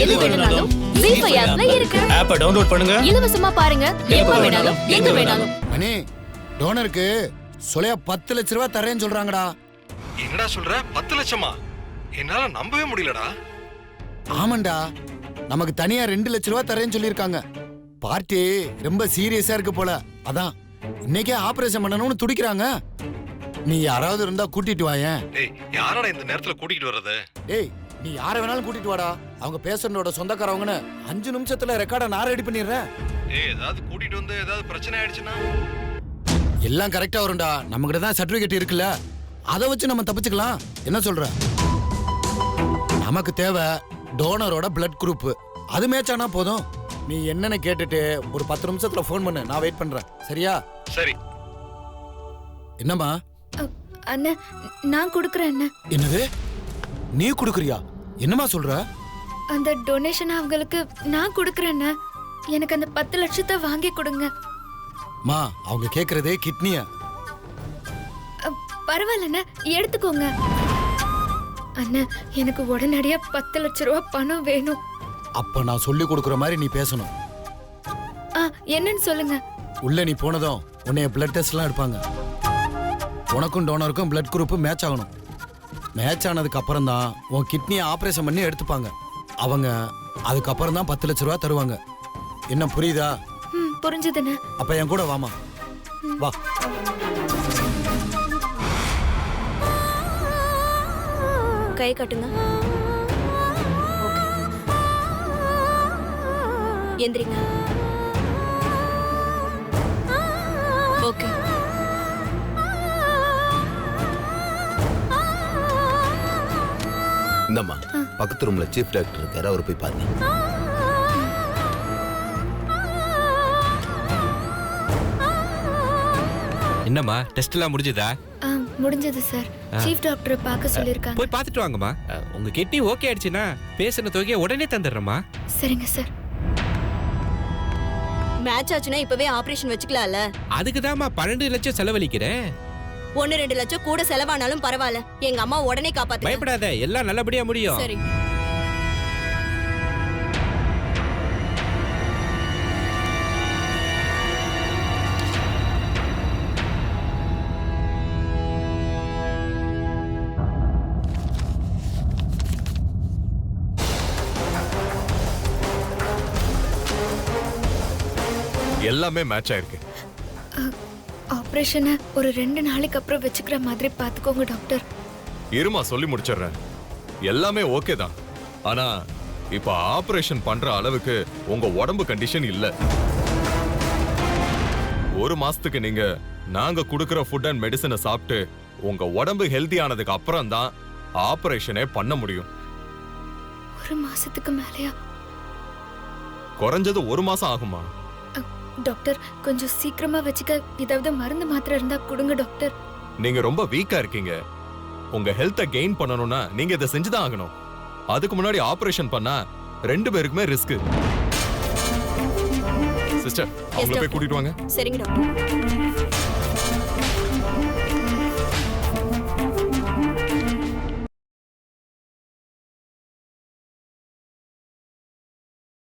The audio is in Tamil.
எது வேணும்னாலும் ஜீ5 ஆப்ல இருக்கு. ஆப்பை டவுன்லோட் பண்ணுங்க, இலவசமா பாருங்க, எப்ப வேணாலும் எங்க வேணாலும். அண்ணே, டோனருக்கு சொல்லையா 10 லட்ச ரூபாய் தரேன்னு சொல்றாங்கடா. என்னடா சொல்ற? 10 லட்சமா? என்னால நம்பவே முடியலடா. ஆமாண்டா, நமக்கு தனியா 2 லட்ச ரூபாய் தரேன்னு சொல்லியிருக்காங்க. பார்ட்டி ரொம்ப சீரியஸா இருக்கு போல. அதான் இன்னைக்கே ஆபரேஷன் பண்ணணும்னு துடிக்கிறாங்க. நீ யாராவது இருந்தா கூட்டிட்டு வாயேன். டேய், யாரடா இந்த நேரத்துல கூட்டிட்டு வர்றது? ஏய், நீ யாரை வேணாலும் கூட்டிட்டு வாடா. அவங்க பேஷண்டோட சொந்தக்காரவங்கன்னு 5 நிமிஷத்துல ரெக்கார்டை நான் ரெடி பண்ணிடுறேன். ஏய், ஏதாவது கூட்டிட்டு வந்து ஏதாவது பிரச்சனை ஆயிடுச்சுன்னா? எல்லாம் கரெக்டா வரும்டா. நம்ம கிட்ட தான் சர்டிபிகேட் இருக்குல்ல, அதை வச்சு நம்ம தப்பிச்சுக்கலாம். என்ன சொல்ற? நமக்கு தேவை டோனரோட பிளட் குரூப். அது மேட்சானா போதும். நீ என்னன்னு கேட்டுட்டு ஒரு 10 நிமிஷத்துல ஃபோன் பண்ணு, நான் வெயிட் பண்றேன். சரியா? சரி. என்னம்மா? அண்ணா, நான் கொடுக்கறேன் அண்ணா. என்னது? நீ குடுக்குறியா? என்னம்மா சொல்ற? அந்த டொனேஷன் அவங்களுக்கு நான் கொடுக்கறேன் அண்ணா. எனக்கு அந்த 10 லட்சத்தை வாங்கி கொடுங்க. மா, அவங்க கேக்குறதே கிட்னிய. பரவாயில்ல, எடுத்துக்கோங்க அண்ணா. எனக்கு உடனடியா 10 லட்ச ரூபாய் பணம் வேணும். அப்ப நான் சொல்லி கொடுக்குற மாதிரி நீ பேசணும். என்னன்னு சொல்லுங்க. உள்ள நீ போனதும் உன்னைய பிளட் டெஸ்ட் எல்லாம் எடுப்பாங்க. உனக்கும் டோனருக்கும் பிளட் குரூப் மேட்ச் ஆகணும். மேட்ச் ஆனதுக்கு அப்புறம் தான் உன் கிட்னியை ஆபரேஷன் பண்ணி எடுத்துப்பாங்க. அவங்க அதுக்கப்புறம் தான் 10 லட்ச ரூபா தருவாங்க. என்ன புரியுதா? புரிஞ்சதுண்ணே. அப்ப என் கூட வாமா. வா. கை கட்டுங்க. எந்திரிங்க. ஓகே. இந்தம்மா, பக்கத்து ரூம்ல சீஃப் டாக்டர் இருக்காரு, அவரை போய் பாருங்க. என்னம்மா, டெஸ்ட் எல்லாம் முடிஞ்சதா? முடிஞ்சது சார். சீஃப் டாக்டரை பார்க்க சொல்லிருக்காங்க. போய் பார்த்துட்டு வாங்கம்மா. உங்க கிட்னி ஓகே ஆயிடுச்சுன்னா பேசின தொகையை உடனே தந்துடுறேம்மா. சரிங்க சார். மேட்ச் ஆச்சுன்னா இப்பவே ஆபரேஷன் வச்சுக்கலாம்ல. அதுக்கு தான்மா 12 லட்சம் செலவழிக்கிறேன். 1-2 லட்சம் கூட செலவானாலும் பரவாயில்ல, எங்க அம்மா உடனே காப்பாத்து. பயப்படாத, எல்லாம் நல்லபடியா முடியும். சரி. எல்லாமே மேட்ச் ஆயிருக்கு. ஆபரேஷனை ஒரு 2 நாளைக்கு அப்புறம் வச்சுக்கிற மாதிரி பாத்துக்கோங்க டாக்டர். இருமா, சொல்லி முடிச்சிடுறேன். எல்லாமே ஓகே தான். ஆனா இப்ப ஆபரேஷன் பண்ற அளவுக்கு உங்க உடம்பு கண்டிஷன் இல்ல. 1 மாசத்துக்கு நீங்க நாங்க குடுக்கிற ஃபுட் அண்ட் மெடிசனை சாப்பிட்டு உங்க உடம்பு ஹெல்தி ஆனதுக்கு அப்புறம் தான் ஆபரேஷனே பண்ண முடியும். 1 மாசத்துக்கு மேலயா? குறைஞ்சது 1 மாசம் ஆகுமா? டாக்டர், கொஞ்சம் சீக்கிரமா வச்சுக்க ஏதாவது மருந்து மாத்திரை இருந்தா கொடுங்க டாக்டர். நீங்க ரொம்ப வீக்கா இருக்கீங்க. உங்க ஹெல்த்தை கெயின் பண்ணணும்னா நீங்க இதை செஞ்சுதான் ஆகணும். அதுக்கு முன்னாடி ஆபரேஷன் பண்ணா 2 பேருக்குமே ரிஸ்க். சிஸ்டர், அவங்கள போய் கூட்டிட்டு வாங்க. சரிங்க டாக்டர்.